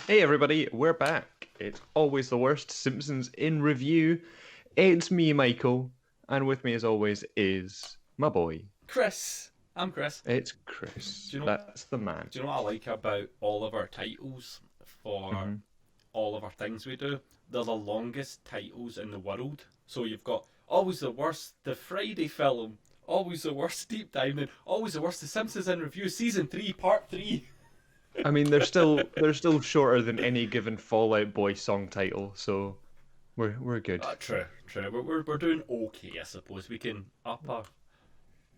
Hey everybody, we're back. It's always the worst Simpsons in review. It's me, Michael, and with me as always is my boy. Chris. I'm Chris. It's Chris. Do you know That's the man. do you know what I like about all of our titles for hmm all of our things we do? They're the longest titles in the world. So you've got always the worst, the Friday film, always the worst deep diving, always the worst the Simpsons in review, season three, part three. I mean, they're still shorter than any given Fallout Boy song title, so we're good. True. We're doing okay, I suppose. We can up our.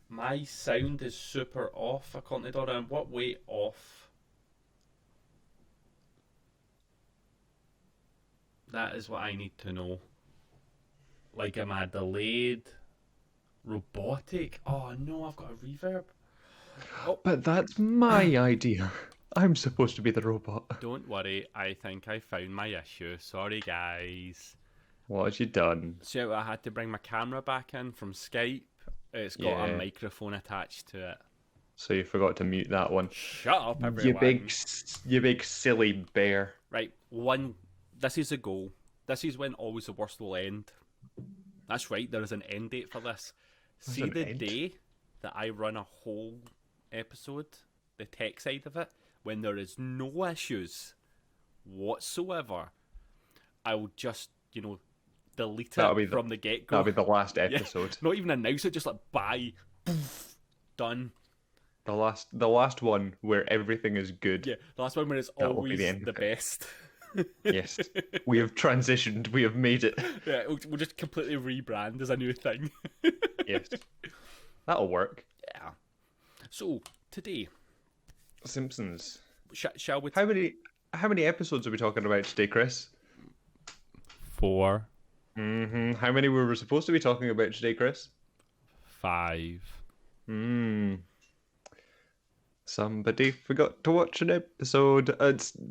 My sound is super off, according to Dora. In what way off? That is what I need to know. Like, am I delayed? Robotic? Oh no, I've got a reverb. Oh, But that's my idea. I'm supposed to be the robot. don't worry, I think I found my issue. Sorry, guys. What have you done? So I had to bring my camera back in from Skype. It's got a Yeah, microphone attached to it. so you forgot to mute that one. Shut up, You big, everyone. you big silly bear. Right, one. This is the goal. This is when always the worst will end. That's right, there is an end date for this. There's See an the end. day that I run a whole episode, the tech side of it, when there is no issues whatsoever, I will just, delete That'll it be the from the get that'll go. be the last Yeah, episode. not even announce it, just like bye, done. The last one where everything is good. Yeah, the last one when it's That will be the always end the of it. best. Yes. We have transitioned. We have made it. Yeah, we'll just completely rebrand as a new thing. Yes. That'll work. Yeah. So today, Simpsons. shall we? How many episodes are we talking about today, Chris? Four, How many were we supposed to be talking about today, Chris? 5. Hmm. Somebody forgot to watch an episode.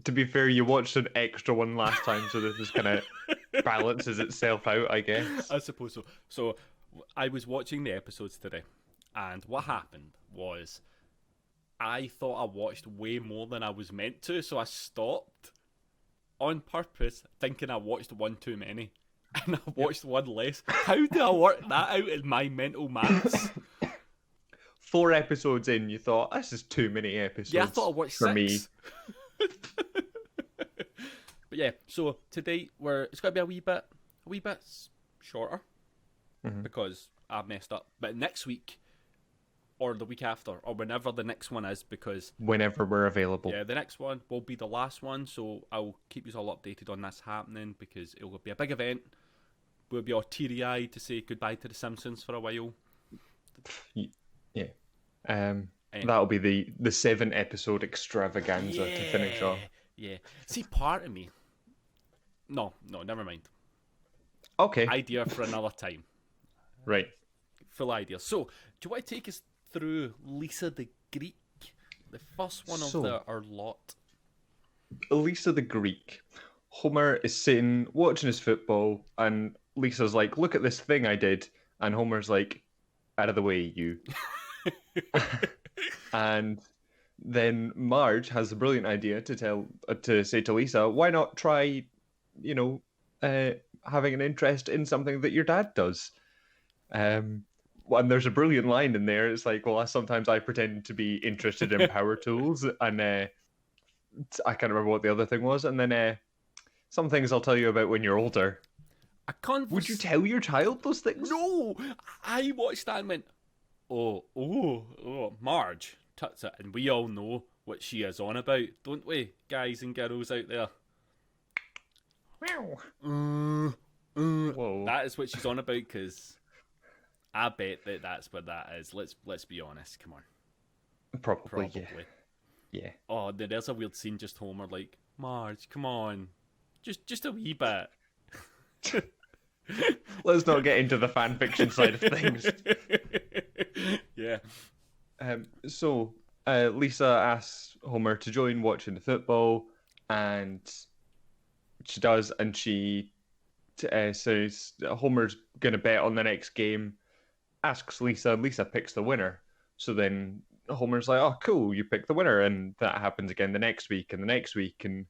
To be fair, you watched an extra one last time, so this is kind of balances itself out, I guess. I suppose so. So I was watching the episodes today, and what happened was I thought I watched way more than I was meant to, so I stopped on purpose, thinking I watched one too many, and I watched one less. How do I work that out in my mental maths? 4 episodes in, you thought this is too many Yeah, I thought episodes I watched for me. 6. But yeah, so today it's going to be a wee bit shorter Mhm. because I messed up. But next week or the week after or whenever the next one is, because Whenever we're available. yeah, the next one will be the last one. So I'll keep you all updated on this happening because it will be a big event. We'll be all teary eyed to say goodbye to the Simpsons for a while. Yeah. Um, That'll be the 7 episode extravaganza to finish yeah, off. yeah. See, part of me. No, never mind. Okay, Idea for another time. right. Full idea. So, do you want to take us through Lisa the Greek, the first one of So, our lot? Lisa the Greek. Homer is sitting watching his football, and Lisa's like, "Look at this thing I did," and Homer's like, "Out of the way, you." And then Marge has a brilliant idea to say to Lisa, "Why not try, you know, uh, having an interest in something that your dad does?" Um, and there's a brilliant line in there. It's like, "Well, sometimes I pretend to be interested in power tools," and I can't remember what the other thing was. And then some things I'll tell you about when you're older. A Would you convers. tell your child those things? No, I watched that and went, Marge, tuts it, and we all know what she is on about, don't we, guys and girls out there? Meow. Uh, Whoa. that is what she's on about, because I bet that's what that is. Let's be honest. Come on, Probably, yeah. probably. Yeah. Oh, there's a weird scene. Just Homer like, Marge, come on, just a wee bit. Let's not get into the fan fiction side of things. Yeah. So, Lisa asks Homer to join watching the football, and she does, and she says Homer's going to bet on the next game, asks Lisa, and Lisa picks the winner. So then Homer's like, "Oh, cool, you picked the winner," and that happens again the next week and the next week, and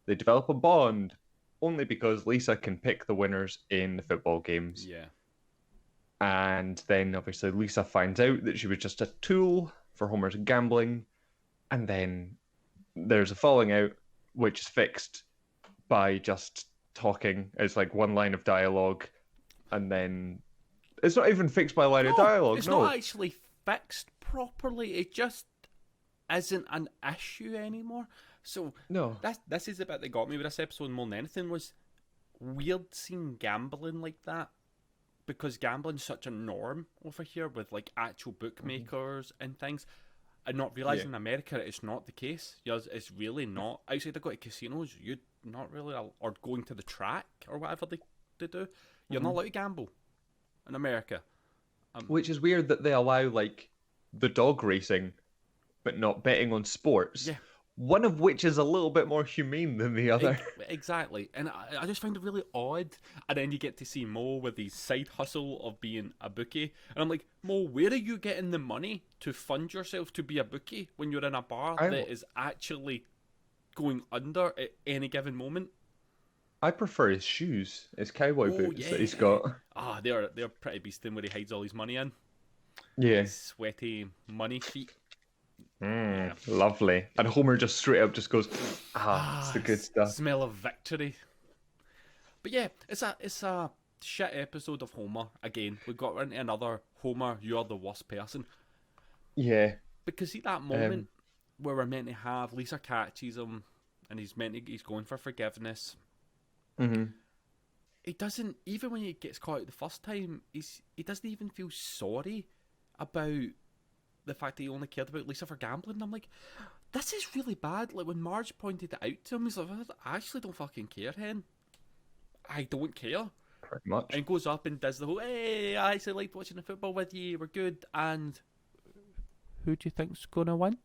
They develop a bond only because Lisa can pick the winners in the football games. Yeah. And then obviously Lisa finds out that she was just a tool for Homer's gambling. And then there's a falling out, which is fixed by just talking. It's like one line of dialogue. And then it's not even fixed by a line of No, dialogue, it's no. not actually fixed properly. It just isn't an issue anymore. So No. this is the bit that got me with this episode more than anything was weird seeing gambling like that because gambling's such a norm over here with like actual bookmakers and things. And not realizing Yeah. in America it's not the case. It's really not. Outside of going to casinos, you're not really, or going to the track or whatever they do. You're not allowed to gamble in America. Which is weird that they allow like the dog racing, but not betting on sports. Yeah. One of which is a little bit more humane than the other. Exactly, and I just find it really odd. And then you get to see Mo with his side hustle of being a bookie, and I'm like, Mo, where are you getting the money to fund yourself to be a bookie when you're in a bar that is actually going under at any given moment? I prefer his shoes, his cowboy Oh boots yeah, that he's got. they're pretty beasting where he hides all his money in. Yeah. His sweaty money feet. Lovely. And Homer just straight up just goes, it's the good stuff. Smell of victory. But yeah, it's a shit episode of Homer. Again, we got into another Homer, you're the worst person. Yeah. Because see that moment where we're meant to have Lisa catches him and he's going for forgiveness. Mm-hmm. He doesn't, even when he gets caught out the first time, he doesn't even feel sorry about the fact that he only cared about Lisa for gambling. And I'm like, this is really bad. Like when Marge pointed it out to him, he's like, I actually don't fucking care, Hen. I don't care. Pretty much. And goes up and does the whole, hey, I actually liked watching the football with you, we're good. And who do you think's gonna win?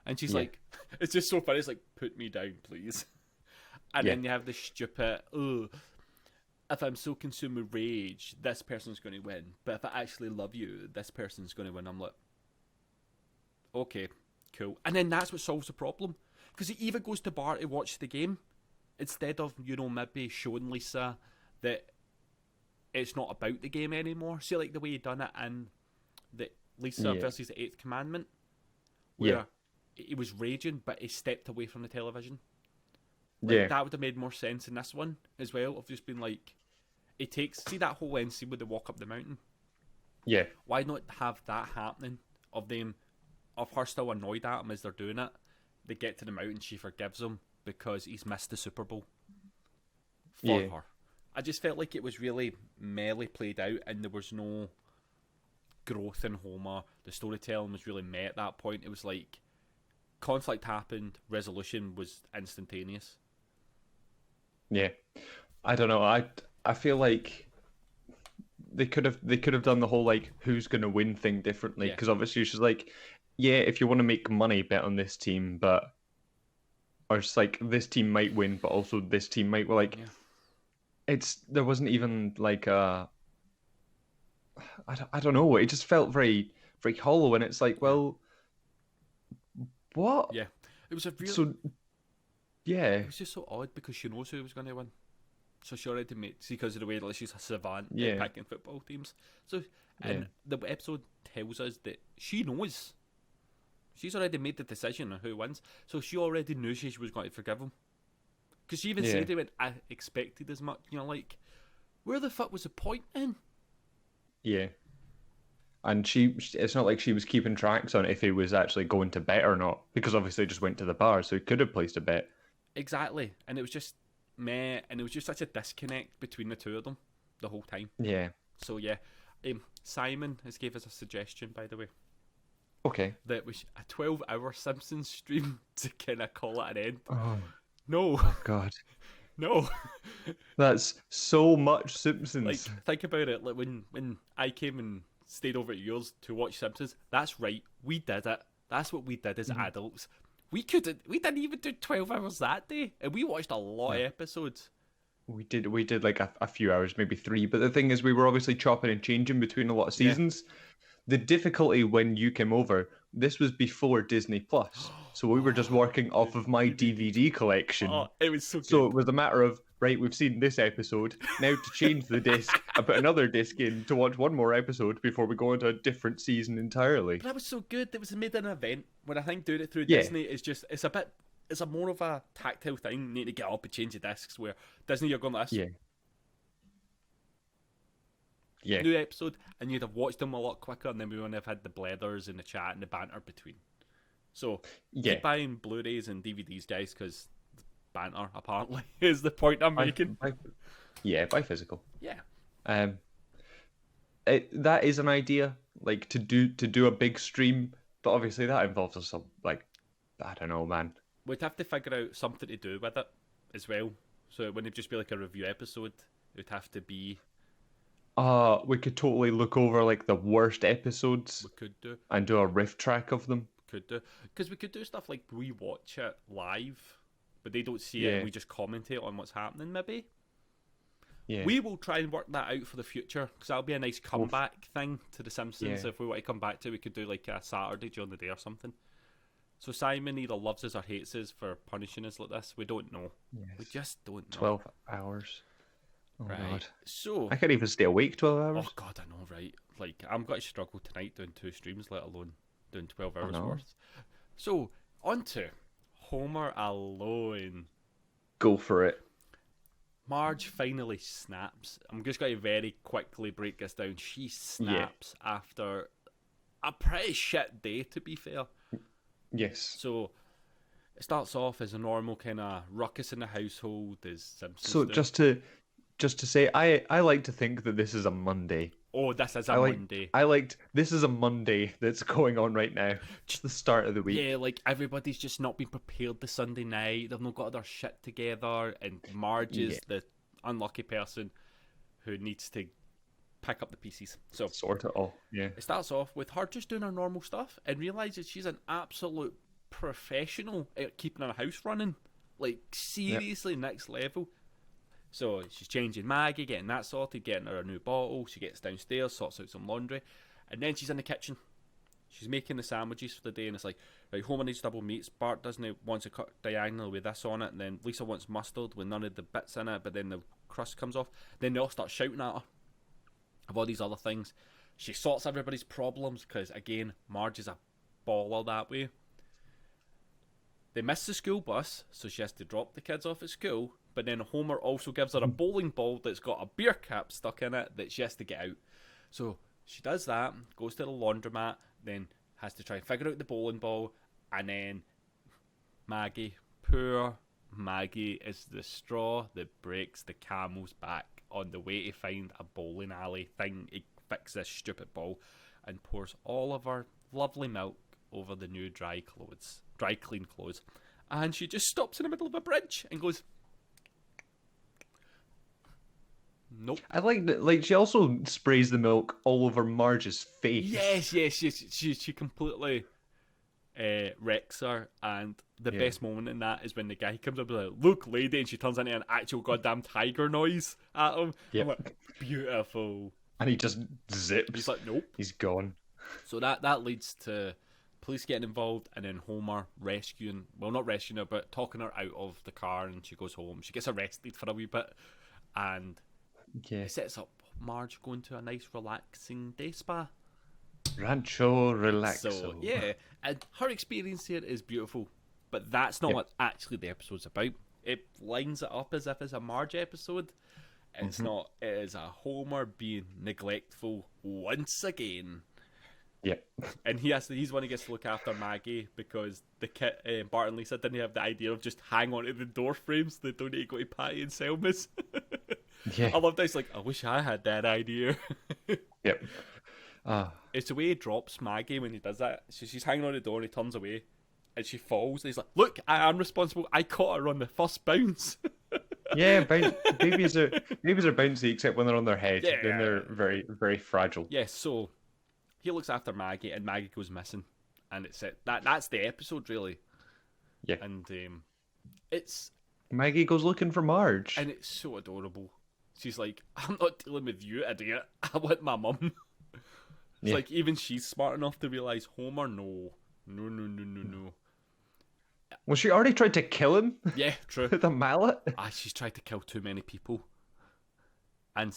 And she's like, it's just so funny, it's like, put me down, please. And then you have the stupid, if I'm so consumed with rage, this person's going to win. But if I actually love you, this person's going to win. I'm like, okay, cool. And then that's what solves the problem. Because he even goes to bar to watch the game instead of, maybe showing Lisa that it's not about the game anymore. See, like the way he done it in the Lisa versus the Eighth Commandment, where he was raging, but he stepped away from the television. Like, that would have made more sense in this one as well, of just being like, it takes, see that whole end scene where they walk up the mountain? Yeah. Why not have that happening, of her still annoyed at him as they're doing it? They get to the mountain, she forgives him because he's missed the Super Bowl for her. I just felt like it was really merely played out and there was no growth in Homer. The storytelling was really meh at that point. It was like, conflict happened, resolution was instantaneous. Yeah. I don't know. I feel like they could have done the whole like who's gonna win thing differently, because obviously she's like, if you want to make money, bet on this team, but or it's like this team might win, but also this team might there wasn't even like I don't know. It just felt very very hollow, and it's like, well, what? Yeah, it was a real. So it was just so odd because she knows who was going to win. So she already made, because of the way that she's a savant at picking football teams. So, and the episode tells us that she knows. She's already made the decision on who wins. So she already knew she was going to forgive him. Because she even said it, I expected as much. Like, where the fuck was the point in? Yeah. And it's not like she was keeping tracks on if he was actually going to bet or not, because obviously he just went to the bar, so he could have placed a bet. Exactly. And it was just meh, and it was just such a disconnect between the two of them the whole time. Yeah. So Simon has gave us a suggestion, by the way. Okay. That was a 12-hour Simpsons stream to kind of call it an end. Oh. No. Oh, God. No. That's so much Simpsons. Like, think about it. Like, when I came and stayed over at yours to watch Simpsons, that's right. We did it. That's what we did as adults. We didn't even do 12 hours that day, and we watched a lot of episodes. We did like a few hours, maybe 3. But the thing is, we were obviously chopping and changing between a lot of seasons. The difficulty when you came over, this was before Disney Plus, So we were just working off of my DVD Oh, collection. it was so So good. it was a matter of, right, we've seen this episode. Now to change the disc, I put another disc in to watch one more episode before we go into a different season entirely. But that was so good. It was made an event. When I think doing it through Yeah, Disney is just it's a more of a tactile thing. You need to get up and change the discs. Where Disney, you're going like this yeah, yeah, new episode, and you'd have watched them a lot quicker, and then we wouldn't have had the blethers and the chat and the banter between. So yeah. keep buying Blu-rays and DVDs, guys, because banter apparently is the point I'm making. By physical. Yeah, Um, that is an idea, like to do a big stream, but obviously that involves some like I don't know, man. we'd have to figure out something to do with it as well. So it wouldn't just be like a review episode. It would have to be We could totally look over like the worst episodes we could do and do a riff track of them. because we could do stuff like we watch it live, but they don't see it, and Yeah, we just commentate on what's happening. Maybe yeah. we will try and work that out for the future because that'll be a nice Well, comeback thing to the Simpsons. yeah. If we want to come back to, it, we could do like a Saturday during the day or something. So Simon either loves us or hates us for punishing us like this. We don't know. We Yes. just don't know. 12 hours. Oh Right. God. So, I can't even stay awake 12 hours. oh God, I know, right? Like, I'm going to struggle tonight doing 2 streams, let alone doing 12 hours know. worth. So, on to Homer alone. Go for it. Marge finally snaps. I'm just going to very quickly break this down. She snaps after a pretty shit day, to be fair. Yes. So, it starts off as a normal kind of ruckus in the household, as Simpsons So do. just to say, I like to think that this is a Monday. Oh, this is a I like Monday. I liked this is a Monday that's going on right now. Just the start of the week. Yeah, like everybody's just not been prepared the Sunday night. They've not got their shit together, and Marge is the unlucky person who needs to pick up the pieces. So Sort it all. Yeah. it starts off with her just doing her normal stuff and realizes she's an absolute professional at keeping her house running. Like, seriously, next level. So she's changing Maggie, getting that sorted, getting her a new bottle. She gets downstairs, sorts out some laundry, and then she's in the kitchen. She's making the sandwiches for the day, and it's like, right, Homer needs double meats. Bart doesn't want to cut diagonal with this on it, and then Lisa wants mustard with none of the bits in it, but then the crust comes off. Then they all start shouting at her of all these other things. She sorts everybody's problems because, again, Marge is a baller that way. They miss the school bus, so she has to drop the kids off at school. But then Homer also gives her a bowling ball that's got a beer cap stuck in it that she has to get out. So she does that, goes to the laundromat, then has to try and figure out the bowling ball, and then Maggie, poor Maggie, is the straw that breaks the camel's back on the way to find a bowling alley thing to fix this stupid ball, and pours all of her lovely milk over the new dry clean clothes. And she just stops in the middle of a bridge and goes, nope. I like that. Like she also sprays the milk all over Marge's face. Yes, she completely wrecks her, and the Yeah. best moment in that is when the guy comes up with like, "Look, lady," and she turns into an actual goddamn tiger noise at him. Yep. I'm like, beautiful. And he just zips. He's like, nope. He's gone. So that leads to police getting involved, and then Homer not rescuing her, but talking her out of the car, and she goes home. She gets arrested for a wee bit, and Yeah. it sets up Marge going to a nice relaxing day spa. Rancho Relaxo. So yeah, and her experience here is beautiful, but that's not what actually the episode's about. It lines it up as if it's a Marge episode. It's not. It is a Homer being neglectful once again. Yep. And he's the one who gets to look after Maggie because the kid, Bart and Lisa didn't have the idea of just hang on to the door frames so they don't need to go to Patty and Selma's. Yeah. I love that. He's like, I wish I had that idea. Yep. It's the way he drops Maggie when he does that. She's hanging on the door and he turns away and she falls. And he's like, look, I am responsible. I caught her on the first bounce. Yeah, babies are bouncy except when they're on their head. Yeah. Then they're very, very fragile. Yes, so he looks after Maggie and Maggie goes missing. And it's it. That's the episode, really. Yeah. And it's Maggie goes looking for Marge. And it's so adorable. She's like, I'm not dealing with you, idiot. I want my mum. It's like, even she's smart enough to realise, Homer, no. Well, she already tried to kill him Yeah, true. with a mallet. She's tried to kill too many people, and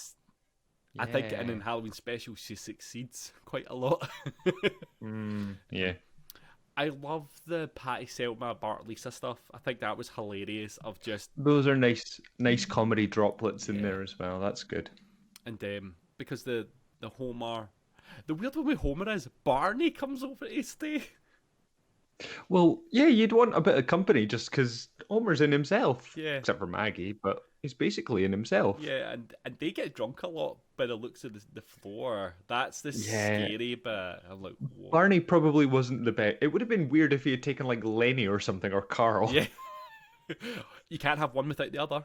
I think in Yeah. Halloween special she succeeds quite a lot. Yeah. I love the Patty Selma Bart Lisa stuff. I think that was hilarious. Of just Those are nice comedy droplets in yeah, there as well. That's good. and because the Homer, the weird one with Homer is Barney comes over to stay. Well, yeah, you'd want a bit of company just because Homer's in himself, Yeah, except for Maggie, but he's basically in himself. yeah, and they get drunk a lot by the looks of the floor. That's the Yeah, scary bit. I'm like, what? Barney probably wasn't the best. It would have been weird if he had taken like Lenny or something or Carl. Yeah, you can't have one without the other.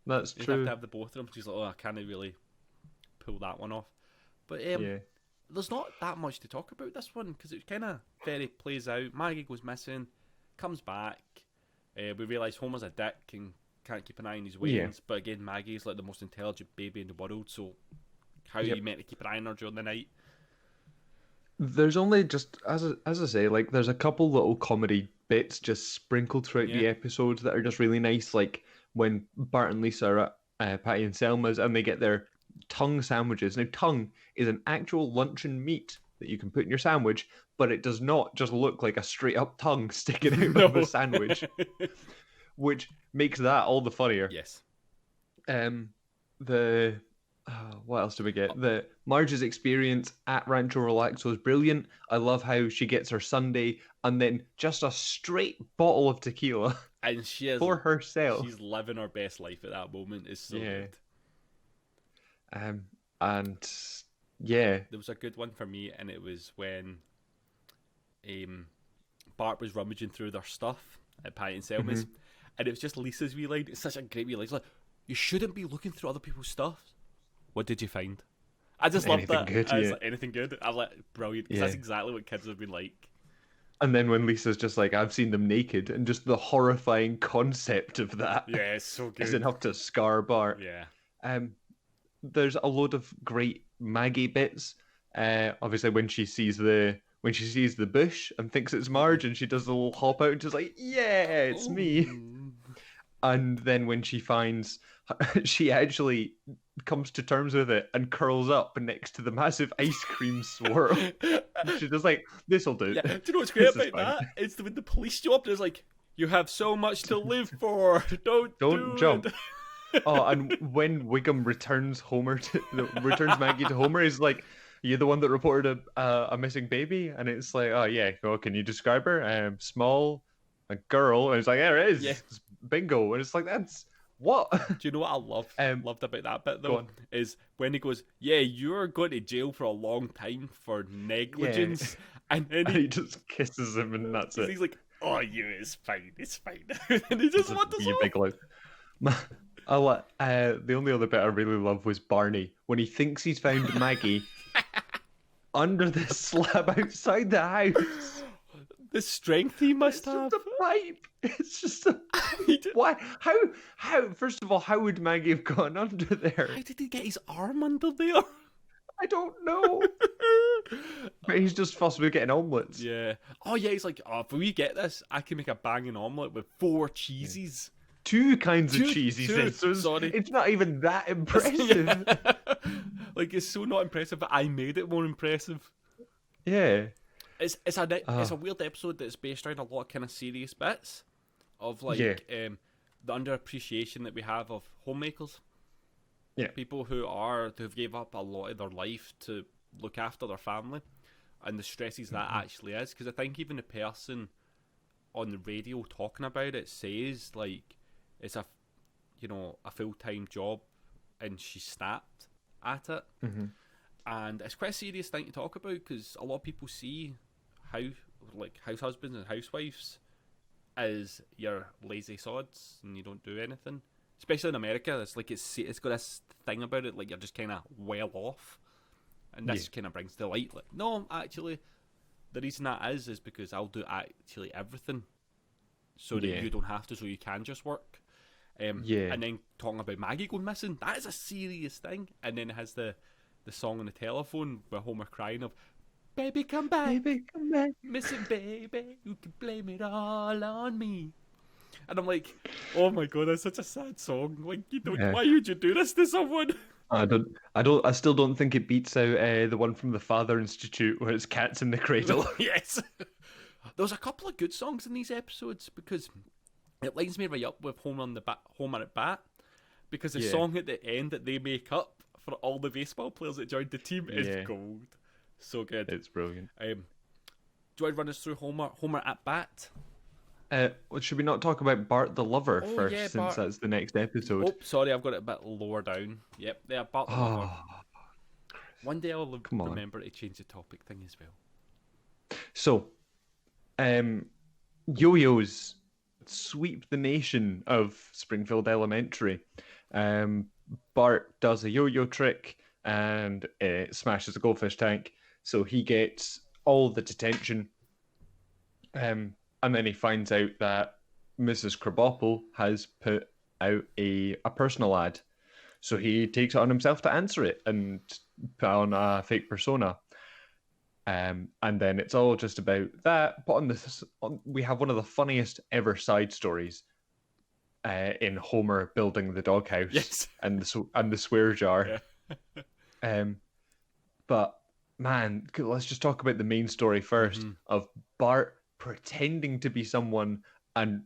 That's You have to true. have the both of them. She's like, oh, I can't really pull that one off. But Yeah. there's not that much to talk about this one because it kind of very plays out. Maggie goes missing, comes back. We realise Homer's a dick and can't keep an eye on his Yeah. weightings. But again, Maggie's like the most intelligent baby in the world. So how are Yep. you meant to keep an eye on her during the night? There's only just as I say, like there's a couple little comedy bits just sprinkled throughout Yeah. the episodes that are just really nice. Like when Bart and Lisa are at Patty and Selma's and they get their tongue sandwiches. Now, tongue is an actual luncheon meat that you can put in your sandwich, but it does not just look like a straight up tongue sticking out of a No. sandwich, which makes that all the funnier. Yes. The what else do we get? The Marge's experience at Rancho Relaxo is brilliant. I love how she gets her sundae and then just a straight bottle of tequila And she is for herself. she's living her best life at that moment. It's so Yeah. good. And yeah, There was a good one for me, and it was when Bart was rummaging through their stuff at Patty and Selma's, and it was just Lisa's wee line. It's such a great wee line. It's like, you shouldn't be looking through other people's stuff. What did you find? I just loved Anything that. good, I was yeah. like, anything good? I'm like, brilliant. 'Cause Yeah. that's exactly what kids have been like. And then when Lisa's just like, I've seen them naked, and just the horrifying concept of that Yeah, it's so good. is enough to scar Bart. Yeah. There's a load of great Maggie bits. Obviously, when she sees the bush and thinks it's Marge, and she does the little hop out and she's like, "Yeah, it's me." And then when she finds, she actually comes to terms with it and curls up next to the massive ice cream swirl. She's just like, "This'll do." Yeah. Do you know what's great This is about fine. that? It's when the police show up and it's like, you have so much to live for. Don't Don't do jump. it. Oh, and when Wiggum returns Maggie to Homer, he's like, "You the one that reported a missing baby?" And it's like, "Oh yeah, well, can you describe her? Small, a girl." And it's like, "There it is, Yeah. It's bingo." And it's like, "That's what?" Do you know what I loved about that bit Go though? on. Is when he goes, yeah, you're going to jail for a long time for negligence. And then And he just kisses him, and that's it. he's like, oh, it's fine. And he just wanders You off. big loud. The only other bit I really love was Barney when he thinks he's found Maggie under the slab outside the house. The strength he must It's have. just a pipe. It's just a He did- why? How? First of all, how would Maggie have gone under there? How did he get his arm under there? I don't know. But he's just fussed with getting omelets. Yeah. Oh, yeah, he's like, oh, if we get this, I can make a banging omelette with 4 cheeses. Two kinds Two- of cheese, he two, said. So sorry. it's not even that impressive. Yeah. Like, it's so not impressive, but I made it more impressive. Yeah. It's a weird episode that's based around a lot of kind of serious bits of like Yeah. the underappreciation that we have of homemakers. Yeah. People who've gave up a lot of their life to look after their family, and the stresses that actually is. Because I think even the person on the radio talking about it says like it's a full-time job, and she snapped at it. And it's quite a serious thing to talk about because a lot of people see house husbands and housewives as your lazy sods and you don't do anything. Especially in America, it's like it's got this thing about it, like you're just kind of well off, and this kind of brings to light. Like, no, actually, the reason that is because I'll do actually everything, so that you don't have to, so you can just work. And then talking about Maggie going missing, that is a serious thing. And then it has the song on the telephone with Homer crying of, Baby, come back. Baby, come back. Missing baby. You can blame it all on me. And I'm like, oh my god, that's such a sad song. Like, you don't. Yeah. Why would you do this to someone? I still don't think it beats out the one from the Father Institute where it's Cats in the Cradle. Yes. There was a couple of good songs in these episodes because it lines me right up with Homer at Bat, because the Yeah, song at the end that they make up for all the baseball players that joined the team is yeah, gold. So good. it's brilliant. Do you want to run us through Homer at Bat? Well, should we not talk about Bart the Lover Oh first, yeah, since Bart. that's the next episode? Oh, sorry, I've got it a bit lower down. Yep, there, Bart the Lover. Oh, One day I'll come on. remember to change the topic thing as well. So, yo-yos sweep the nation of Springfield Elementary. Bart does a yo-yo trick and smashes a goldfish tank, so he gets all the detention. And then he finds out that Mrs. Krabappel has put out a personal ad. So he takes it on himself to answer it and put on a fake persona. And then it's all just about that. But we have one of the funniest ever side stories in Homer building the doghouse Yes. and the swear jar. Yeah. But man, let's just talk about the main story first of Bart pretending to be someone and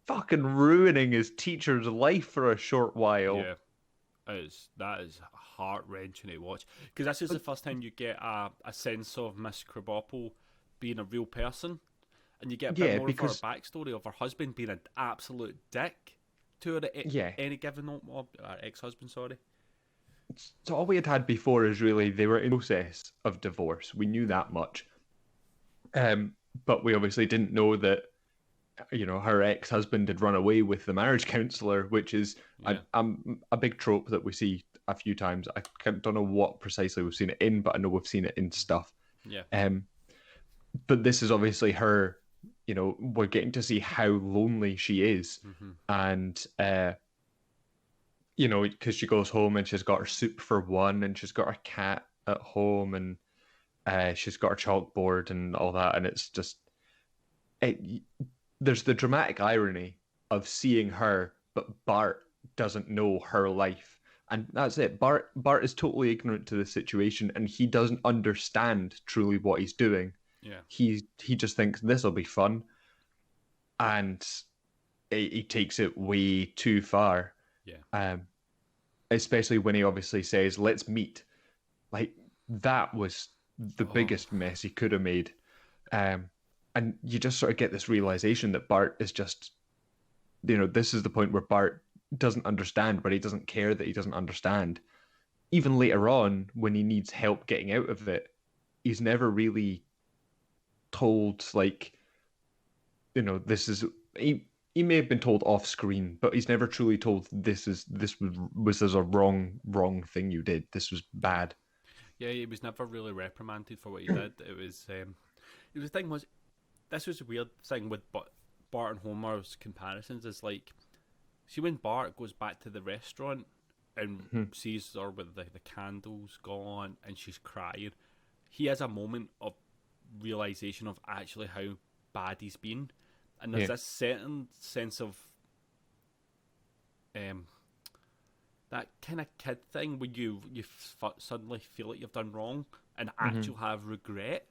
fucking ruining his teacher's life for a short while. Yeah. That is heart wrenching to watch, because this is the first time you get a sense of Miss Krabappel being a real person, and you get a bit more of her backstory of her husband being an absolute dick to her at any given moment, or ex-husband, sorry. So all we had before is really they were in process of divorce. We knew that much, but we obviously didn't know that, you know, her ex-husband had run away with the marriage counselor, which is a big trope that we see a few times. I don't know what precisely we've seen it in, but I know we've seen it in stuff. Yeah. But this is obviously her. You know, we're getting to see how lonely she is, and you know, because she goes home and she's got her soup for one, and she's got her cat at home, and she's got her chalkboard and all that, and it's just there's the dramatic irony of seeing her, but Bart doesn't know her life. And that's it. Bart is totally ignorant to the situation, and he doesn't understand truly what he's doing. Yeah. He just thinks this will be fun, and he takes it way too far. Yeah. Especially when he obviously says, "Let's meet." Like, that was the biggest mess he could have made. And you just sort of get this realization that Bart is just, you know, this is the point where Bart doesn't understand, but he doesn't care that he doesn't understand. Even later on, when he needs help getting out of it, he's never really told, like, you know, this is he may have been told off screen, but he's never truly told this was a wrong thing you did. This was bad. Yeah, he was never really reprimanded for what he did. It was the thing was, this was a weird thing with Bart and Homer's comparisons. Is like, see when Bart goes back to the restaurant and sees her with the candles gone and she's crying, he has a moment of realization of actually how bad he's been, and there's this certain sense of that kind of kid thing when you suddenly feel like you've done wrong and actually have regret.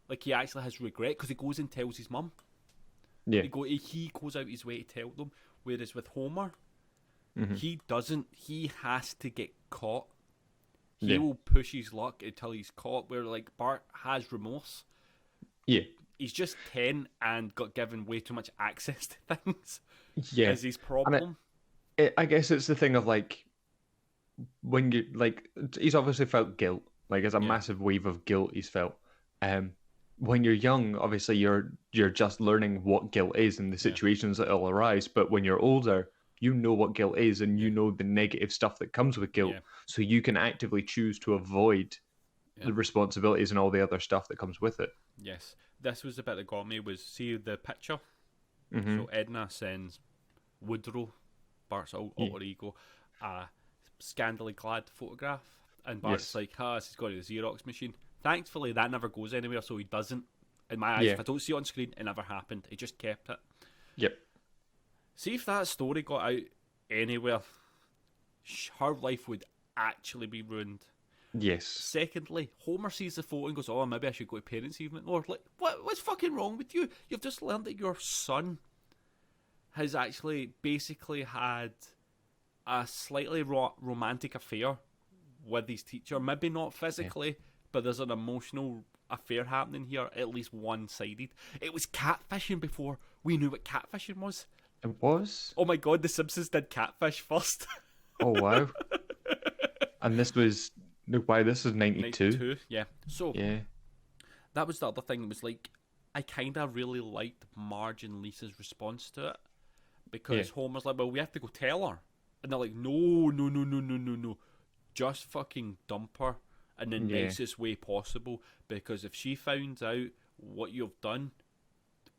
Like, he actually has regret because he goes and tells his mum. Yeah. He goes out his way to tell them. Whereas with Homer, he doesn't. He has to get caught. He will push his luck until he's caught. Where, like, Bart has remorse. Yeah. He's just 10 and got given way too much access to things. Yeah. Is his problem. I guess it's the thing of, like, when you, like, he's obviously felt guilt. Like, there's a massive wave of guilt he's felt. When you're young, obviously you're just learning what guilt is and the situations that will arise. But when you're older, you know what guilt is, and you know the negative stuff that comes with guilt. So you can actively choose to avoid the responsibilities and all the other stuff that comes with it. Yes. This was the bit that got me, was see the picture. So Edna sends Woodrow, Bart's alter ego, a scandally clad photograph. And Bart's like, this has got to the Xerox machine. Thankfully, that never goes anywhere, so he doesn't. In my eyes, Yeah. if I don't see it on screen, it never happened. He just kept it. Yep. See if that story got out anywhere, her life would actually be ruined. Yes. Secondly, Homer sees the photo and goes, "Oh, maybe I should go to parents' evening." Or like, what's fucking wrong with you? You've just learned that your son has actually basically had a slightly romantic affair with his teacher. Maybe not physically, but there's an emotional affair happening here, at least one-sided. It was catfishing before we knew what catfishing was. It was? Oh my god, The Simpsons did catfish first. Oh, wow. And this was... No, why, this was 92? 92, yeah. So, Yeah. that was the other thing. It was like, I kind of really liked Marge and Lisa's response to it. Because Homer's like, well, we have to go tell her. And they're like, no, no, no, no, no, no, no. Just fucking dump her in the nicest way possible. Because if she finds out what you've done,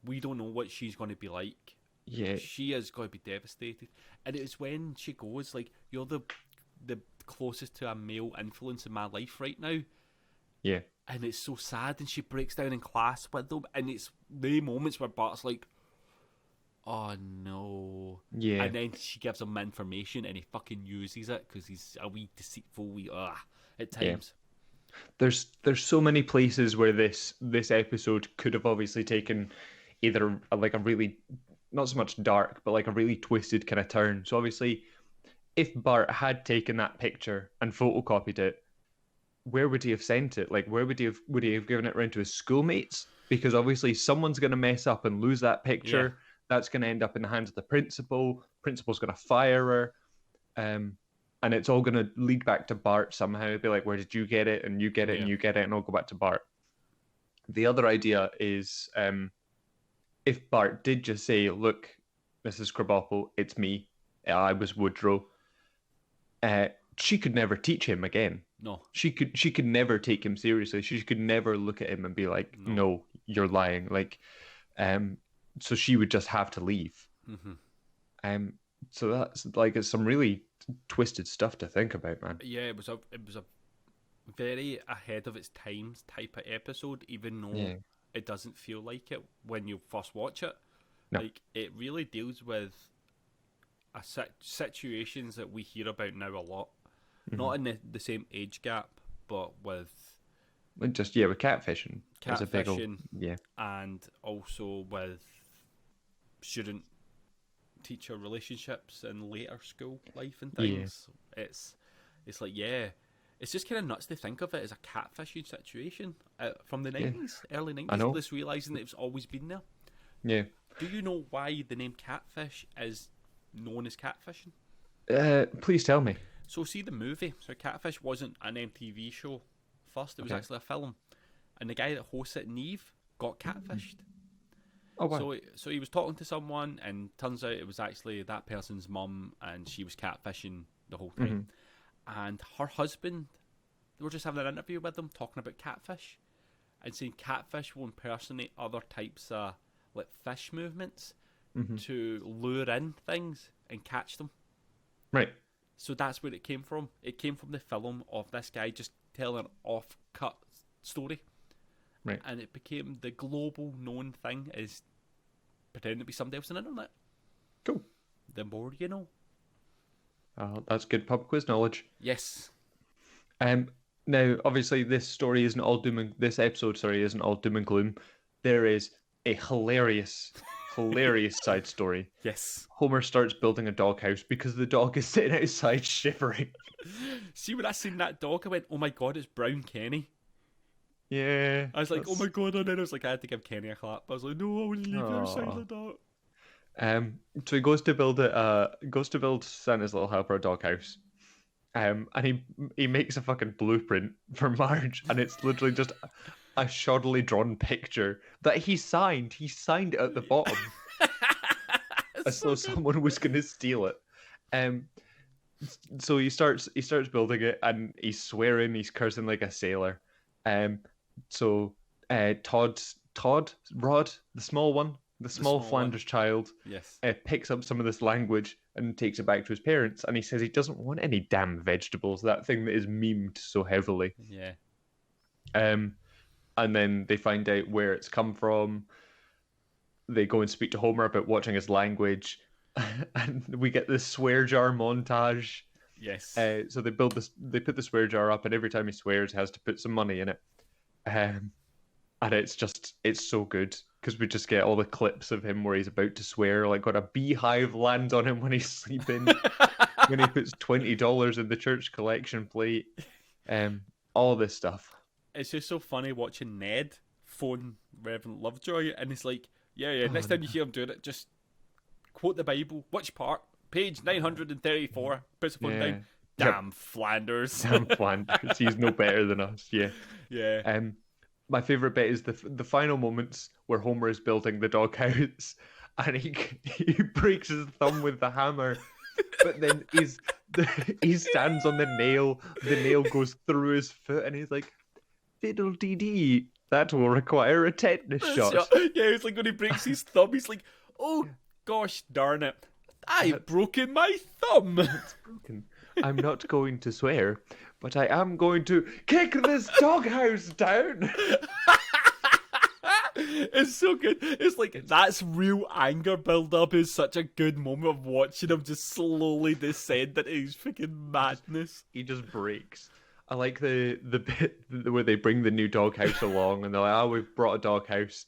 we don't know what she's going to be like. Yeah. She is going to be devastated. And it's when she goes, like, you're the closest to a male influence in my life right now. Yeah. And it's so sad. And she breaks down in class with them. And it's the moments where Bart's like, oh no. Yeah. And then she gives him information and he fucking uses it because he's a wee deceitful at times. There's so many places where this episode could have obviously taken either like a really, not so much dark, but like a really twisted kind of turn. So obviously, if Bart had taken that picture and photocopied it, where would he have sent it? Like, where would he have given it around to his schoolmates? Because obviously someone's going to mess up and lose that picture. Yeah. That's going to end up in the hands of the principal. Principal's going to fire her. And it's all going to lead back to Bart somehow. Be like, where did you get it? And you get it, and you get it, and I'll go back to Bart. The other idea is if Bart did just say, look, Mrs. Krabappel, it's me. I was Woodrow. She could never teach him again. No. She could never take him seriously. She could never look at him and be like, no, you're lying. Like, so she would just have to leave. Mm-hmm. So that's like, it's some really twisted stuff to think about, man. Yeah, it was a very ahead of its times type of episode, even though it doesn't feel like it when you first watch it. No. Like, it really deals with situations that we hear about now a lot. Not in the same age gap, but with just with catfishing. There's a big old, and also with student teacher relationships in later school life and things. It's like, it's just kind of nuts to think of it as a catfishing situation from the 90s, early 90s. Just realising that it's always been there. Yeah. Do you know why the name catfish is known as catfishing? Please tell me. So see the movie. So Catfish wasn't an MTV show first. It was actually a film. And the guy that hosts it, Neve, got catfished. Oh, wow. So he was talking to someone and turns out it was actually that person's mum and she was catfishing the whole time. And her husband, they were just having an interview with them talking about catfish and saying catfish will impersonate other types of like fish movements to lure in things and catch them. Right. So that's where it came from. It came from the film of this guy just telling an off-cut story. Right. And it became the global known thing is pretending to be somebody else on the internet. Cool. The more you know. That's good pub quiz knowledge. Yes. Now, obviously, this episode isn't all doom and gloom. There is a hilarious side story. Yes. Homer starts building a doghouse because the dog is sitting outside shivering. See, when I seen that dog, I went, oh my god, it's Brown Kenny. Yeah. I was like, oh my god, and then I was like, I had to give Kenny a clap. I was like, no, I wouldn't leave you outside the dog. So he goes to build Santa's Little Helper a doghouse. And he makes a fucking blueprint for Marge, and it's literally just a shoddily drawn picture that he signed. He signed it at the bottom, as though someone was going to steal it. So he starts building it, and he's swearing, he's cursing like a sailor. So Rod, the small one, the small Flanders child, yes, picks up some of this language and takes it back to his parents, and he says he doesn't want any damn vegetables, that thing that is memed so heavily. Yeah. Um, and then they find out where it's come from. They go and speak to Homer about watching his language, and we get this swear jar montage. Yes. So they put the swear jar up, and every time he swears, he has to put some money in it. Um, and it's so good because we just get all the clips of him where he's about to swear, like when a beehive lands on him when he's sleeping, when he puts $20 in the church collection plate, all this stuff. It's just so funny watching Ned phone Reverend Lovejoy, and it's like, yeah, Oh, next time you hear him doing it, just quote the Bible. Which part? Page 934. Puts the phone yeah. down. Yep. Damn Flanders. Damn Flanders. He's no better than us. Yeah. Yeah. My favorite bit is the final moments where Homer is building the doghouse, and he breaks his thumb with the hammer, but then he stands on the nail. The nail goes through his foot, and he's like, "Fiddle dee dee, that will require a tetanus shot." Yeah, it's like when he breaks his thumb, he's like, oh gosh darn it, I've broken my thumb. It's broken. I'm not going to swear, but I am going to kick this doghouse down. It's so good. It's like, that's real anger build up. Is such a good moment of watching him just slowly descend into his freaking madness. He just breaks. I like the bit where they bring the new doghouse along, and they're like, "Oh, we've brought a doghouse,"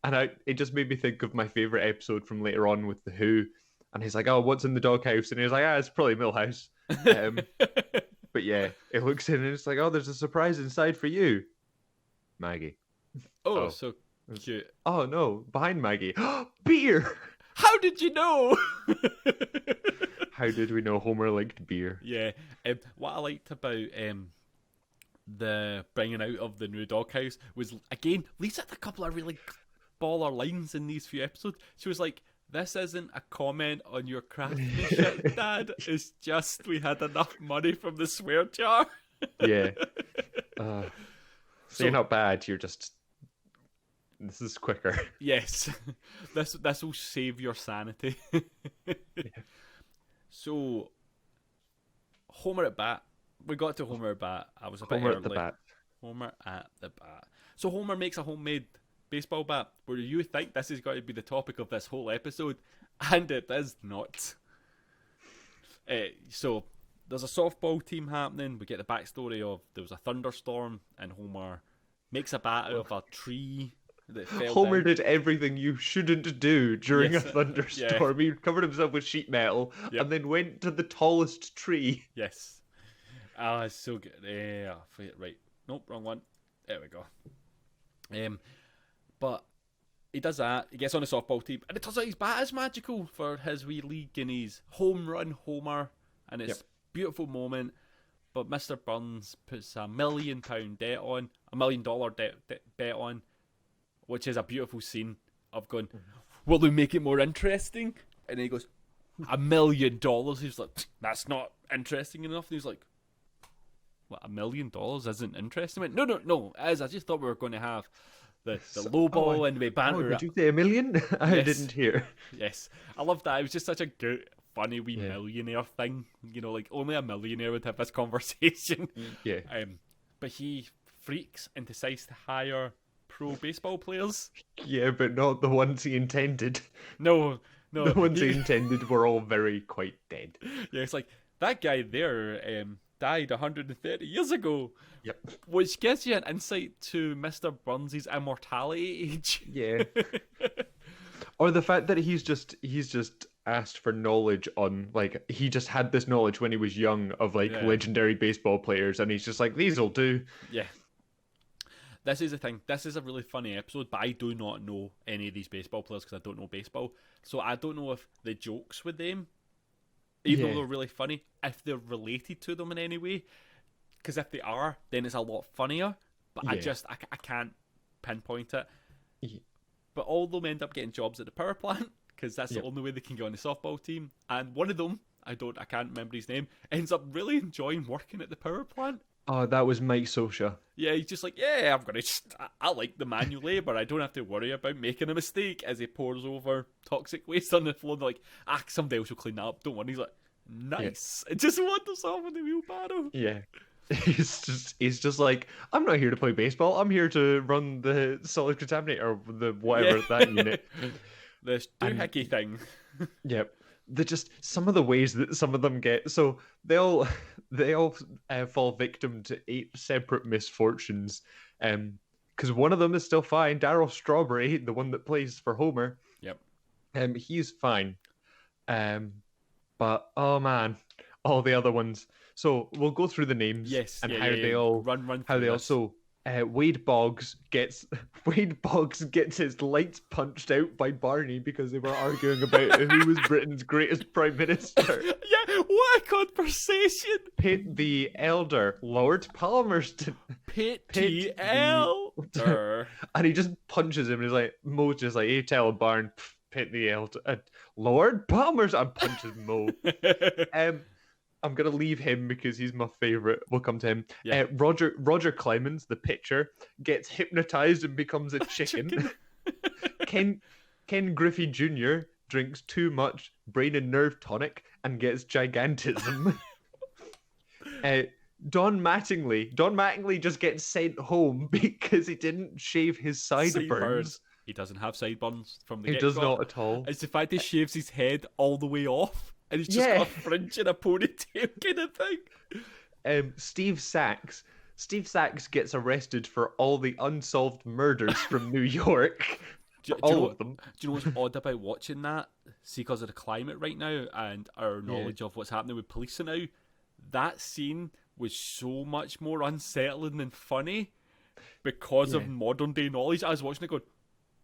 and it just made me think of my favorite episode from later on with the Who, and he's like, "Oh, what's in the doghouse?" And he's like, "Ah, it's probably Millhouse." But yeah, it looks in and it's like, "Oh, there's a surprise inside for you, Maggie." Oh, so cute. Oh no, behind Maggie, beer. How did you know? How did we know Homer liked beer? Yeah. What I liked about the bringing out of the new doghouse was, again, Lisa had a couple of really baller lines in these few episodes. She was like, "This isn't a comment on your craftsmanship, Dad. It's just we had enough money from the swear jar." Yeah. So you're not bad. You're just. This is quicker. Yes. This will save your sanity. Yeah. So, Homer at bat. We got to Homer at bat. I was a bit Homer early. at the bat. Homer at the bat. So Homer makes a homemade baseball bat. Where you think this is going to be the topic of this whole episode, and it is not. So there's a softball team happening. We get the backstory of there was a thunderstorm, and Homer makes a bat out of a tree. Homer did everything you shouldn't do during a Yes, thunderstorm. He covered himself with sheet metal and then went to the tallest tree. Yes. It's so good. Right. Nope, wrong one. There we go. But he does that. He gets on the softball team, and it turns out his bat is magical for his wee league and his home run homer, and it's a beautiful moment. But Mr. Burns puts $1 million debt on, $1 million bet on, which is a beautiful scene of going, will they make it more interesting? And then he goes, $1 million. He's like, that's not interesting enough. And he's like, what, $1 million isn't interesting? I went, no, it is. I just thought we were going to have the low ball and we banter. Did you say $1 million? I didn't hear. Yes. I love that. It was just such a good, funny wee millionaire thing. You know, like only a millionaire would have this conversation. Yeah. But he freaks and decides to hire pro baseball players. Yeah, but not the ones he intended. No. The ones he intended were all quite dead. Yeah, it's like, that guy there died 130 years ago. Yep. Which gives you an insight to Mr. Burns' immortality age. Yeah. Or the fact that he's just asked for knowledge on, like, he just had this knowledge when he was young of, like, legendary baseball players, and he's just like, these'll do. Yeah. This is the thing. This is a really funny episode, but I do not know any of these baseball players because I don't know baseball. So I don't know if the jokes with them, even though they're really funny, if they're related to them in any way. Because if they are, then it's a lot funnier. But I can't pinpoint it. Yeah. But all of them end up getting jobs at the power plant because that's the only way they can get on the softball team. And one of them, I can't remember his name, ends up really enjoying working at the power plant. Oh, that was Mike Sosha. Yeah, he's just like, I like the manual labour. I don't have to worry about making a mistake as he pours over toxic waste on the floor. They're like, somebody else will clean that up. Don't worry. He's like, nice. Yeah. It just wanders off in the wheelbarrow. Yeah. He's just like, I'm not here to play baseball. I'm here to run the solid contaminator or the Yeah. whatever that unit. This And doohickey thing. yep, they just some of the ways that some of them get. So they all they all fall victim to eight separate misfortunes. Because one of them is still fine. Daryl Strawberry, the one that plays for Homer, Yep. he's fine. Um, but oh man, all the other ones. So we'll go through the names Yes. and Yeah. how Yeah. they Yeah. all Run how through they this. also Wade Boggs gets Wade Boggs gets his lights punched out by Barney because they were arguing about who was Britain's greatest prime minister. Yeah. What a conversation. Pitt the Elder, Lord Palmerston, Pitt the PTL. and he just punches him and he's like Mo's just like, hey, tell Barn, Pitt the Elder, Lord Palmerston, and punches Mo. I'm gonna leave him because he's my favorite. We'll come to him. Yeah. Roger Clemens, the pitcher, gets hypnotized and becomes a chicken. Ken Griffey Jr. drinks too much brain and nerve tonic and gets gigantism. Don Mattingly just gets sent home because he didn't shave his sideburns. He doesn't have sideburns from the He get does go. not at all. It's the fact he shaves his head all the way off, and he's just got a fringe and a ponytail kind of thing. Steve Sachs. Steve Sachs gets arrested for all the unsolved murders from New York. All of them. Do you know what's odd about watching that? See, because of the climate right now and our knowledge of what's happening with policing now, that scene was so much more unsettling than funny because of modern day knowledge. I was watching it going,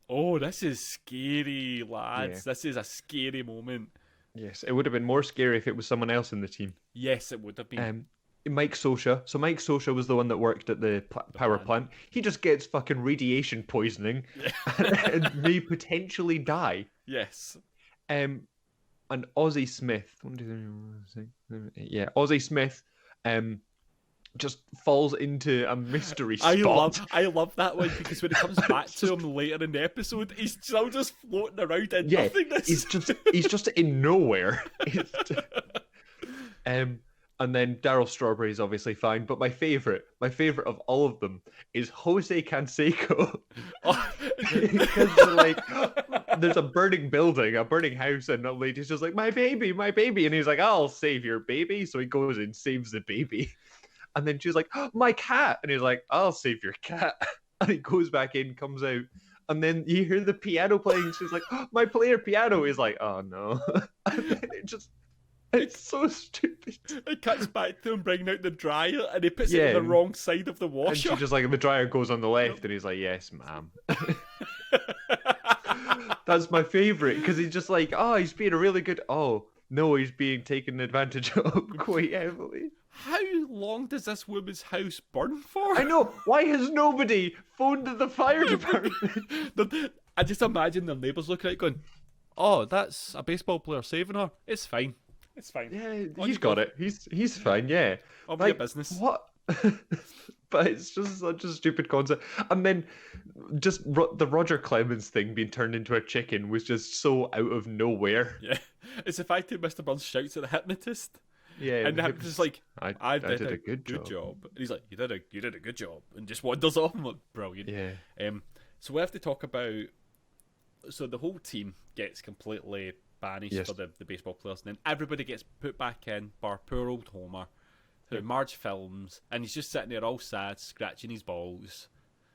oh, this is scary, lads. Yeah. This is a scary moment. Yes, it would have been more scary if it was someone else in the team. Yes, it would have been. Mike Sosha. So Mike Sosha was the one that worked at the power plant. He just gets fucking radiation poisoning and may potentially die. Yes. And Ozzie Smith. Yeah, Ozzie Smith. Just falls into a mystery spot. I love that one because when it comes back to him later in the episode, he's still just floating around in nothingness. He's just in nowhere. And then Daryl Strawberry is obviously fine, but my favorite of all of them is Jose Canseco. Because they're like, there's a burning building, a burning house, and a lady's just like, my baby, and he's like, I'll save your baby. So he goes and saves the baby. And then she's like, oh, my cat. And he's like, I'll save your cat. And he goes back in, comes out. And then you hear the piano playing. She's like, oh, my player piano. He's like, oh no. And then it's so stupid. It cuts back to him bringing out the dryer and he puts it on the wrong side of the washer. And she just like, the dryer goes on the left. And he's like, yes, ma'am. That's my favorite because he's just like, oh, he's being a really good. Oh, no, he's being taken advantage of quite heavily. How long does this woman's house burn for? I know. Why has nobody phoned the fire department? I just imagine the neighbours looking at it going, oh, that's a baseball player saving her. It's fine. It's fine. Yeah, he's got it. He's fine, yeah. I'll be a business. What? But it's just such a stupid concept. And then just the Roger Clemens thing being turned into a chicken was just so out of nowhere. Yeah. It's the fact that Mr. Burns shouts at the hypnotist. Yeah, and the hypnotist is like, I did a good job. And he's like, you did a good job. And just wanders off. I'm like, brilliant. Yeah. So we have to talk about, so the whole team gets completely banished for the baseball players, and then everybody gets put back in, bar poor old Homer, who Marge films, and he's just sitting there all sad, scratching his balls.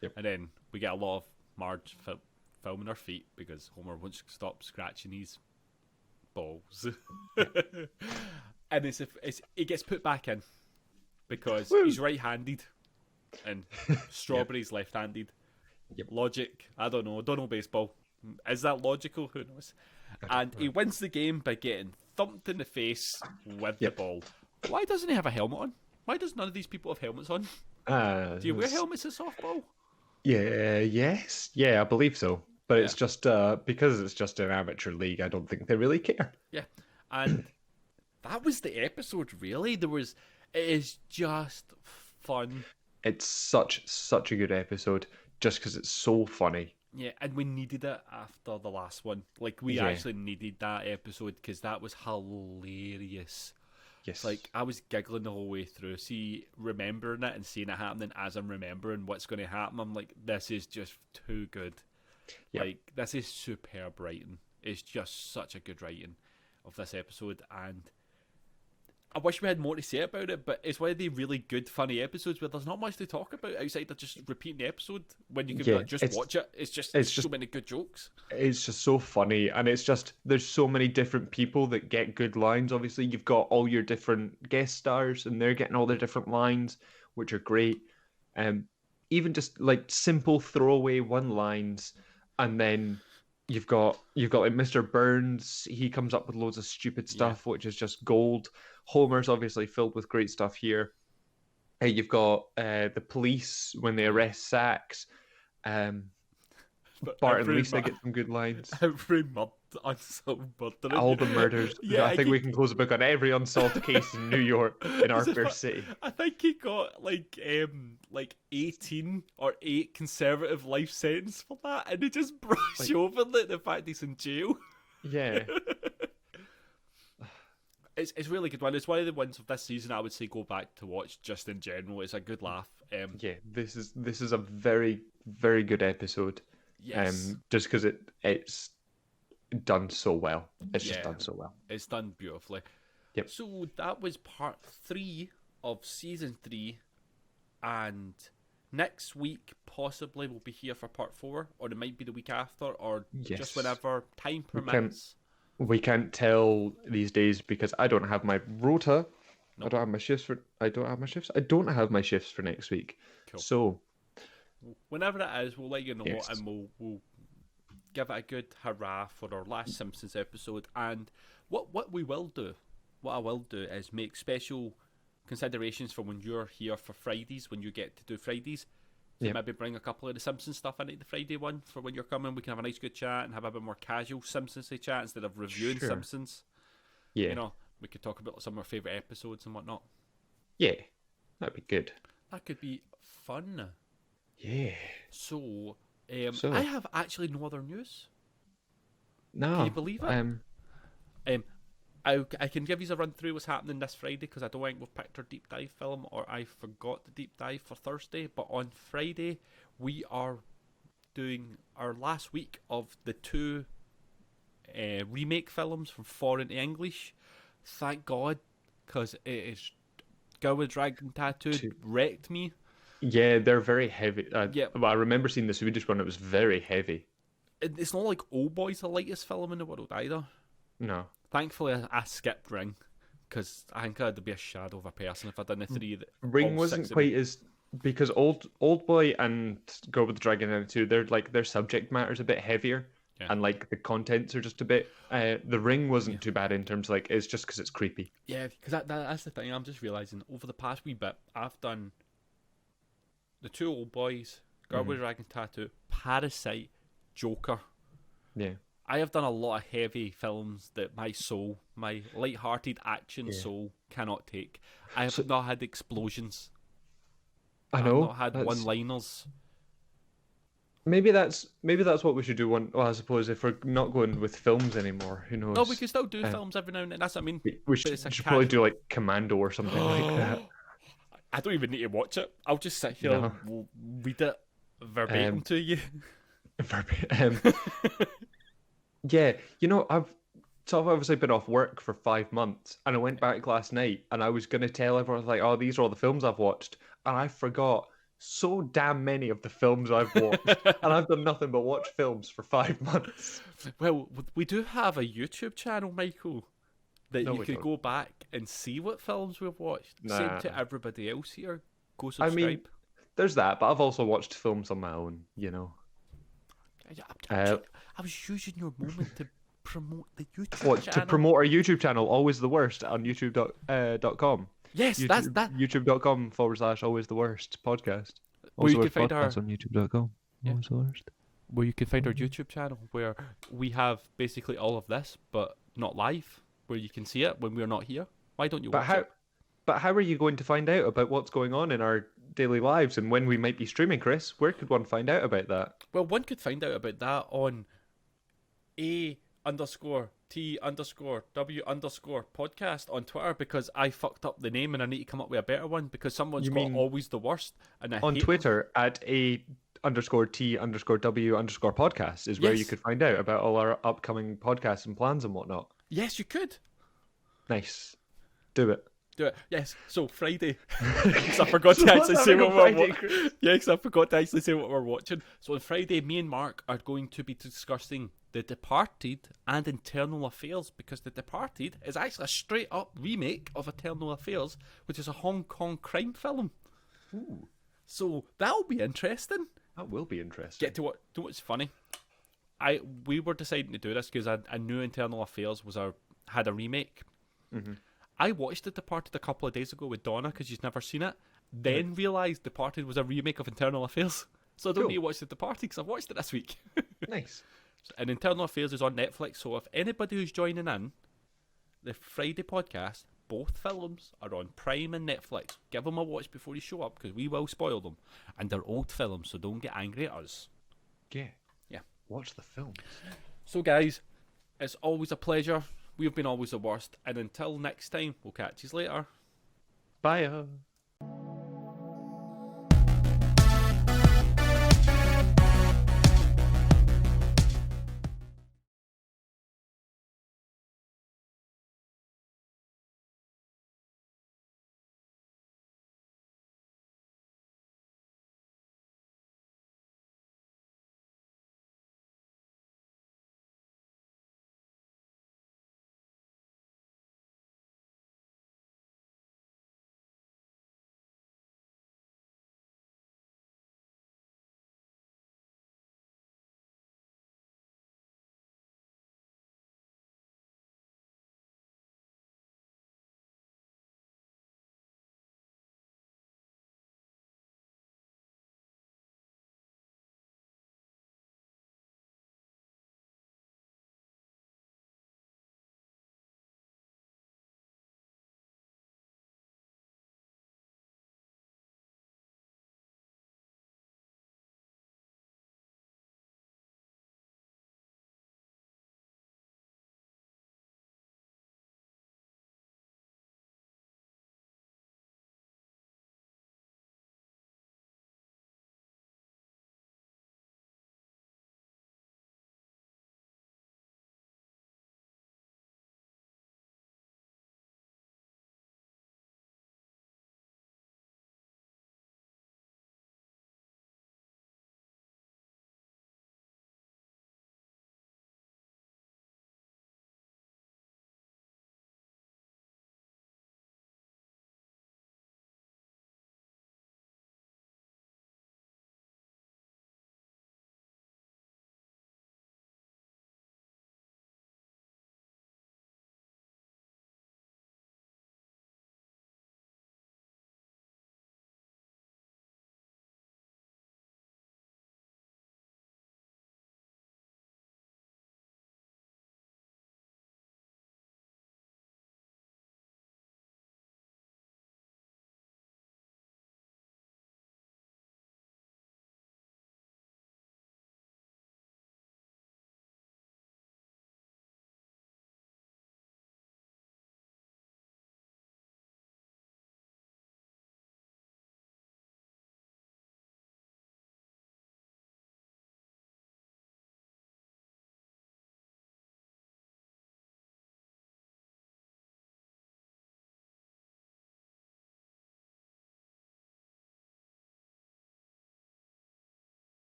Yep. And then we get a lot of Marge filming her feet because Homer won't stop scratching his balls. And he gets put back in because he's right-handed and Strawberry's left-handed. Yep. Logic, I don't know baseball. Is that logical? Who knows? And he wins the game by getting thumped in the face with the ball. Why doesn't he have a helmet on? Why does none of these people have helmets on? Do you wear helmets in softball? Yeah, I believe so. But it's just because it's just an amateur league, I don't think they really care. Yeah, and that was the episode. Really, it is just fun. It's such a good episode, just because it's so funny. Yeah, and we needed it after the last one. Like, we actually needed that episode because that was hilarious. Yes. Like, I was giggling the whole way through. See, remembering it and seeing it happening as I'm remembering what's going to happen, I'm like, this is just too good. Yep. Like, this is superb writing. It's just such a good writing of this episode, and I wish we had more to say about it, but it's one of the really good, funny episodes where there's not much to talk about outside of just repeating the episode when you can be Yeah. like, just watch it. It's just, there's It's so just many good jokes. it's just so funny, and it's just there's so many different people that get good lines. Obviously, you've got all your different guest stars, and they're getting all their different lines, which are great. Um, Even just like simple throwaway one lines, and then you've got like Mr. Burns. He comes up with loads of stupid Yeah. stuff, which is just gold. Homer's obviously filled with great stuff here. You've got the police when they Yeah. arrest Sax. Um, But Bart and Lisa get some good lines. every month unsolved murder. All the murders. Yeah, I think we can close a book on every unsolved case in New York, in our This is fair what- city. I think he got like 18 or 8 conservative life sentence for that, and he just brushed Like- over the fact he's in jail. Yeah, It's really good one. It's one of the ones of this season I would say go back to watch just in general. It's a good laugh. yeah. This is a very very good episode. Yes, Just because it's done so well. It's just Yeah. done so well. it's done beautifully. Yep. So that was part 3 of season 3, and next week possibly we'll be here for part 4, or it might be the week after, or Yes. just whenever time We can- permits. We can't tell these days because I don't have my rota. I Nope. don't have my shifts for. I don't have my shifts. I don't have my shifts for next week. Cool. So Whenever it is, we'll let you know, Yes. and we'll give it a good hurrah for our last Simpsons episode. And what we will do, what I will do, is make special considerations for when you're here for Fridays, when you get to do Fridays. So Yep. maybe bring a couple of the Simpsons stuff into the Friday one for when you're coming. We can have a nice good chat and have a bit more casual Simpsons chat instead of reviewing Sure. Simpsons. yeah, You know, we could talk about some of our favourite episodes and whatnot. yeah, that'd be good. That could be fun. Yeah. So, So- I have actually no other news. No. Can you believe it? Um, I can give you a run through what's happening this Friday because I don't think we've picked our deep dive film, or I forgot the deep dive for Thursday. But on Friday, we are doing our last week of the 2 remake films from foreign to English. Thank God, because it is Girl with Dragon Tattoo wrecked me. yeah, they're very heavy. Yeah. Well, I remember seeing the Swedish one. It was very heavy. It's not like Old Boy's the lightest film in the world either. No. Thankfully, I skipped Ring because I think I'd be a shadow of a person if I'd done the 3. Ring all wasn't 6 of quite them. as because old boy and Go with the Dragon Tattoo. They're like their subject matter's a bit heavier, Yeah. and like the contents are just a bit. The Ring wasn't too bad in terms of, like it's just because it's creepy. Yeah, because that's the thing. I'm just realising over the past wee bit, I've done the 2 Old Boys, Girl with Dragon Tattoo, Parasite, Joker. Yeah. I have done a lot of heavy films that my soul, my light-hearted action soul, cannot take. I have not had explosions. I know. I've not had that's- one-liners. Maybe that's what we should do. Well, I suppose if we're not going with films anymore, who knows? No, we can still do films every now and then. That's what I mean. We but should, it's a probably casual- do like Commando or something like that. I don't even need to watch it. I'll just sit here No. and read it verbatim to you. Um, yeah, I've obviously been off work for 5 months, and I went back last night, and I was gonna tell everyone like, "Oh, these are all the films I've watched," and I forgot so damn many of the films I've watched, and I've done nothing but watch films for 5 months. Well, we do have a YouTube channel, Michael, that No, you we could don't. go back and see what films we've watched. Same Nah. to everybody else here. Go I subscribe. mean, there's that, but I've also watched films on my own. I was using your moment to promote the YouTube What channel. to promote our YouTube channel? Always the worst on YouTube.com. Yes, YouTube, that's that. YouTube.com/always the worst podcast. Where you Also, can find our- podcast on YouTube.com. Yeah. Always the worst. Where you can find our YouTube channel, where we have basically all of this, but not live. Where you can see it when we're not here. Why don't you But watch how? it? But how are you going to find out about what's going on in our daily lives and when we might be streaming, Chris? Where could one find out about that? Well, one could find out about that on A_. T_W_podcast on Twitter because I fucked up the name and I need to come up with a better one because someone's You got mean always the worst and I on hate them. Twitter at _T_W_podcast is where you Yes. could find out about all our upcoming podcasts and plans and whatnot. Yes, you could. Nice. Do it. Do it. Yes. So Friday. Because I forgot to So actually what's say happening what on we're Friday, Chris? Yeah, because I forgot to actually say what we're watching. So on Friday, me and Mark are going to be discussing The Departed and Internal Affairs because The Departed is actually a straight up remake of Internal Affairs, which is a Hong Kong crime film. Ooh, So that'll be interesting. that will be interesting. Get to what? Do what's funny? We were deciding to do this because I knew Internal Affairs had a remake. Mm-hmm. I watched The Departed a couple of days ago with Donna because she's never seen it. Then realised Departed was a remake of Internal Affairs. So I don't Cool. need to watch The Departed because I've watched it this week. Nice. And Internal Affairs is on Netflix. So if anybody who's joining in the Friday podcast, both films are on Prime and Netflix. Give them a watch before you show up because we will spoil them. And they're old films, so don't get angry at us. Yeah. Yeah. Watch the films. So guys, it's always a pleasure. We've been always the worst. And until next time, we'll catch you later. Bye.